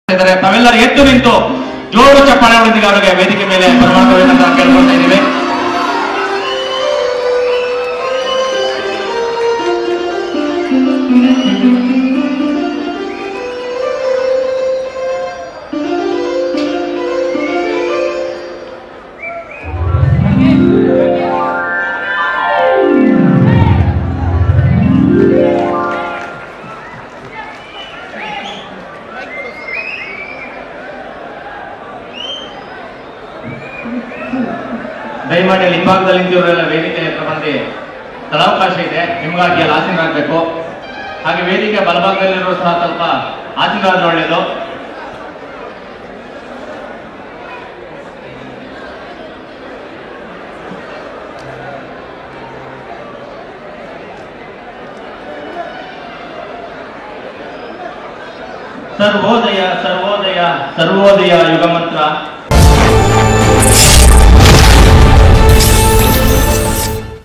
ತಾವೆಲ್ಲರೂ ಎದ್ದು ನಿಂತು ಜೋರು ಚಪ್ಪಾಳೆಗಳೊಂದಿಗೆ ಅವರಿಗೆ ವೇದಿಕೆ ಮೇಲೆ ಬರಮಾಡಬೇಕಂತ ಕೇಳ್ಕೊಳ್ತಾ ಇದ್ದೀವಿ. ದಯಮಾಡಿ ಹಿಂಭಾಗದಲ್ಲಿ ನಿಂತಿರೋರೆಲ್ಲ ವೇದಿಕೆ ಹತ್ರ ಬಂದು ಸ್ಥಳಾವಕಾಶ ಇದೆ, ನಿಮಗಾಗಿ ಅಲ್ಲಿ ಆಸೀನರಾಗಬೇಕು. ಹಾಗೆ ವೇದಿಕೆ ಬಲಭಾಗದಲ್ಲಿರೋ ಸಹ ಸ್ವಲ್ಪ ಆಸೀನರಾದ್ರೆ ಒಳ್ಳೆಯದು. ಸರ್ವೋದಯ ಸರ್ವೋದಯ ಸರ್ವೋದಯ ಯುಗ ಮಂತ್ರ